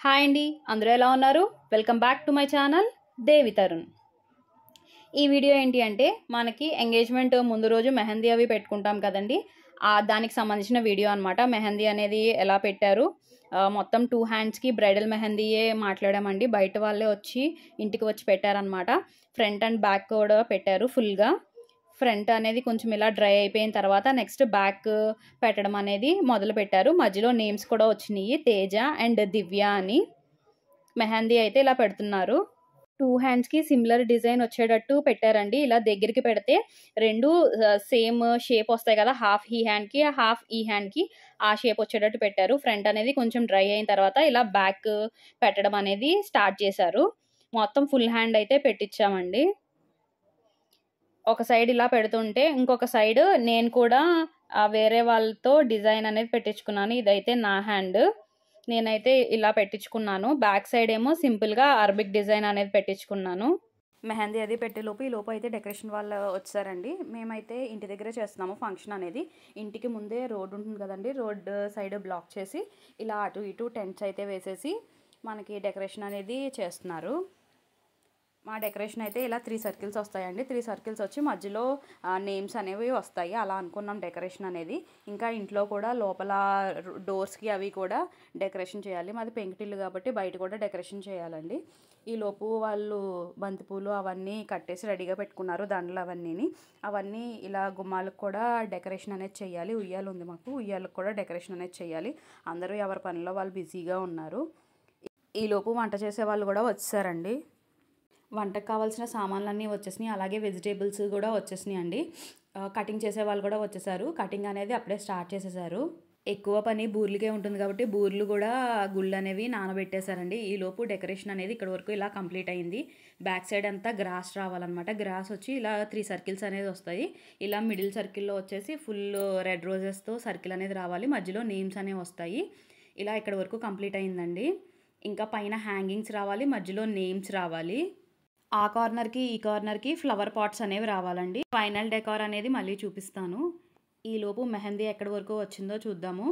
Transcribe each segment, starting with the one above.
Hi అండి, అందరూ ఎలా ఉన్నారు? Welcome back to my channel Devi Tarun. ఈ వీడియో ఏంటి అంటే మనకి ఎంగేజ్మెంట్ ముందు రోజు మెహందీ అవి పెట్టుకుంటాం కదండి, దానికి సంబంధించిన వీడియో అనమాట. మెహందీ అనేది ఎలా పెట్టారు, మొత్తం 2 హ్యాండ్స్కి బ్రైడల్ మెహందీయే మాట్లాడామండి. బయట వాళ్ళే వచ్చి ఇంటికి వచ్చి పెట్టారనమాట. ఫ్రంట్ అండ్ బ్యాక్ కూడా పెట్టారు ఫుల్గా. ఫ్రంట్ అనేది కొంచెం ఇలా డ్రై అయిపోయిన తర్వాత నెక్స్ట్ బ్యాక్ పెట్టడం అనేది మొదలు పెట్టారు. మధ్యలో నేమ్స్ కూడా వచ్చినాయి, తేజ అండ్ దివ్య అని. మెహందీ అయితే ఇలా పెడుతున్నారు. 2 హ్యాండ్స్కి సిమిలర్ డిజైన్ వచ్చేటట్టు పెట్టారండి. ఇలా దగ్గరికి పెడితే రెండు సేమ్ షేప్ వస్తాయి కదా, హాఫ్ ఈ హ్యాండ్కి హాఫ్ ఈ హ్యాండ్కి ఆ షేప్ వచ్చేటట్టు పెట్టారు. ఫ్రంట్ అనేది కొంచెం డ్రై అయిన తర్వాత ఇలా బ్యాక్ పెట్టడం అనేది స్టార్ట్ చేశారు. మొత్తం ఫుల్ హ్యాండ్ అయితే పెట్టించామండి. ఒక సైడ్ ఇలా పెడుతుంటే ఇంకొక సైడ్ నేను కూడా వేరే వాళ్ళతో డిజైన్ అనేది పెట్టించుకున్నాను. ఇదైతే నా హ్యాండ్, నేనైతే ఇలా పెట్టించుకున్నాను. బ్యాక్ సైడ్ ఏమో సింపుల్గా అరబిక్ డిజైన్ అనేది పెట్టించుకున్నాను. మెహందీ అది పెట్టేలోపు ఈ లోపు అయితే డెకరేషన్ వాళ్ళు వచ్చారండి. మేమైతే ఇంటి దగ్గరే చేస్తున్నాము ఫంక్షన్ అనేది. ఇంటికి ముందే రోడ్ ఉంటుంది కదండి, రోడ్ సైడ్ బ్లాక్ చేసి ఇలా అటు ఇటు టెంట్స్ అయితే వేసేసి మనకి డెకరేషన్ అనేది చేస్తున్నారు. మా డెకరేషన్ అయితే ఇలా 3 సర్కిల్స్ వస్తాయండి. 3 సర్కిల్స్ వచ్చి మధ్యలో నేమ్స్ అనేవి వస్తాయి. అలా అనుకున్నాం డెకరేషన్ అనేది. ఇంకా ఇంట్లో కూడా లోపల డోర్స్కి అవి కూడా డెకరేషన్ చేయాలి. మాది పెంకుటిల్లు కాబట్టి బయట కూడా డెకరేషన్ చేయాలండి. ఈలోపు వాళ్ళు బంతిపూలు అవన్నీ కట్టేసి రెడీగా పెట్టుకున్నారు, దండలు అవన్నీ ఇలా గుమ్మాలకు కూడా డెకరేషన్ అనేది చేయాలి. ఉయ్యాలు ఉంది మాకు, ఉయ్యాలకు కూడా డెకరేషన్ అనేది చేయాలి. అందరూ ఎవరి పనిలో వాళ్ళు బిజీగా ఉన్నారు. ఈలోపు వంట చేసే వాళ్ళు కూడా వచ్చారండి. వంటకు కావాల్సిన సామాన్లన్నీ వచ్చేసినాయి, అలాగే వెజిటేబుల్స్ కూడా వచ్చేసినాయి అండి. కటింగ్ చేసే వాళ్ళు కూడా వచ్చేసారు. కటింగ్ అనేది అప్పుడే స్టార్ట్ చేసేసారు. ఎక్కువ పని బూర్లకే ఉంటుంది కాబట్టి బూర్లు కూడా గుళ్ళు అనేవి నానబెట్టేశారండి. ఈలోపు డెకరేషన్ అనేది ఇక్కడ వరకు ఇలా కంప్లీట్ అయింది. బ్యాక్ సైడ్ అంతా గ్రాస్ రావాలన్నమాట. గ్రాస్ వచ్చి ఇలా 3 సర్కిల్స్ అనేది వస్తాయి. ఇలా మిడిల్ సర్కిల్లో వచ్చేసి ఫుల్ రెడ్ రోజెస్తో సర్కిల్ అనేది రావాలి. మధ్యలో నేమ్స్ అనేవి వస్తాయి. ఇలా ఇక్కడ వరకు కంప్లీట్ అయిందండి. ఇంకా పైన హ్యాంగింగ్స్ రావాలి, మధ్యలో నేమ్స్ రావాలి. ఆ కార్నర్కి ఈ కార్నర్కి ఫ్లవర్ పాట్స్ అనేవి రావాలండి. ఫైనల్ డెకార్ అనేది మళ్ళీ చూపిస్తాను. ఈలోపు మెహందీ ఎక్కడి వరకు వచ్చిందో చూద్దాము.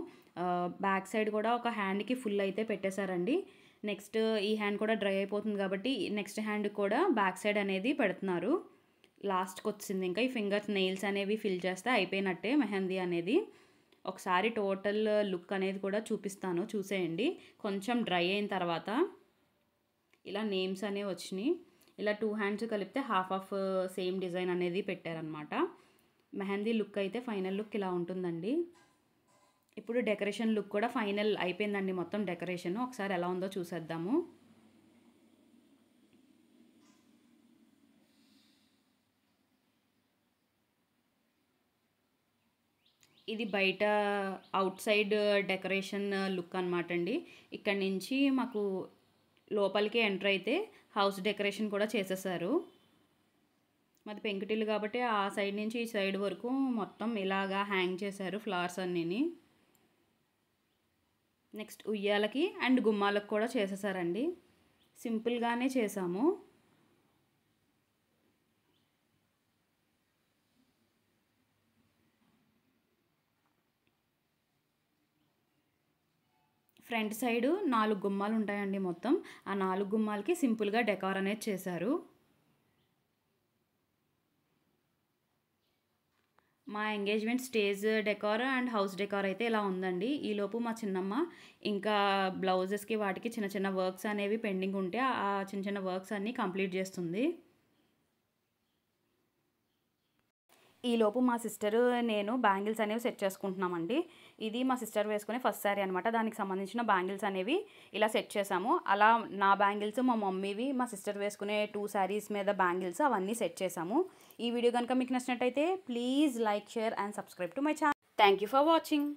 బ్యాక్ సైడ్ కూడా ఒక హ్యాండ్కి ఫుల్ అయితే పెట్టేశారండి. నెక్స్ట్ ఈ హ్యాండ్ కూడా డ్రై అయిపోతుంది కాబట్టి నెక్స్ట్ హ్యాండ్ కూడా బ్యాక్ సైడ్ అనేది పెడుతున్నారు. లాస్ట్కి వచ్చింది. ఇంకా ఈ ఫింగర్స్ నెయిల్స్ అనేవి ఫిల్ చేస్తే అయిపోయినట్టే మెహందీ అనేది. ఒకసారి టోటల్ లుక్ అనేది కూడా చూపిస్తాను, చూసేయండి. కొంచెం డ్రై అయిన తర్వాత ఇలా నేమ్స్ అనేవి వచ్చినాయి. ఇలా 2 హ్యాండ్స్ కలిపితే హాఫ్ ఆఫ్ సేమ్ డిజైన్ అనేది పెట్టారనమాట. మెహందీ లుక్ అయితే ఫైనల్ లుక్ ఇలా ఉంటుందండి. ఇప్పుడు డెకరేషన్ లుక్ కూడా ఫైనల్ అయిపోయిందండి. మొత్తం డెకరేషన్ ఒకసారి ఎలా ఉందో చూసేద్దాము. ఇది బయట అవుట్ సైడ్ డెకరేషన్ లుక్ అనమాట అండి. ఇక్కడ నుంచి మాకు లోపలికి ఎంటర్ అయితే హౌస్ డెకరేషన్ కూడా చేసేసారు. మాది పెంకుటిల్లు కాబట్టి ఆ సైడ్ నుంచి ఈ సైడ్ వరకు మొత్తం ఇలాగా హ్యాంగ్ చేశారు ఫ్లవర్స్ అన్నీని. నెక్స్ట్ ఉయ్యాలకి అండ్ గుమ్మాలకు కూడా చేసేసారండి. సింపుల్గానే చేసాము. ఫ్రంట్ సైడ్ 4 గుమ్మాలు ఉంటాయండి మొత్తం. ఆ 4 గుమ్మాలకి సింపుల్గా డెకార్ అనేది చేశారు. మా engagement stage decor and house decor అయితే ఇలా ఉందండి. ఈలోపు మా చిన్నమ్మ ఇంకా బ్లౌజెస్కి వాటికి చిన్న చిన్న వర్క్స్ అనేవి పెండింగ్ ఉంటే ఆ చిన్న చిన్న వర్క్స్ అన్నీ కంప్లీట్ చేస్తుంది. ఈలోపు మా సిస్టర్ నేను బ్యాంగిల్స్ అనేవి సెట్ చేసుకుంటున్నామండి. ఇది మా సిస్టర్ వేసుకునే ఫస్ట్ శారీ అనమాట. దానికి సంబంధించిన బ్యాంగిల్స్ అనేవి ఇలా సెట్ చేసాము. అలా నా బ్యాంగిల్స్, మా మమ్మీవి, మా సిస్టర్ వేసుకునే 2 శారీస్ మీద బ్యాంగిల్స్ అవన్నీ సెట్ చేసాము. ఈ వీడియో కనుక మీకు నచ్చినట్టయితే please like, share and subscribe to my channel. Thank you for watching.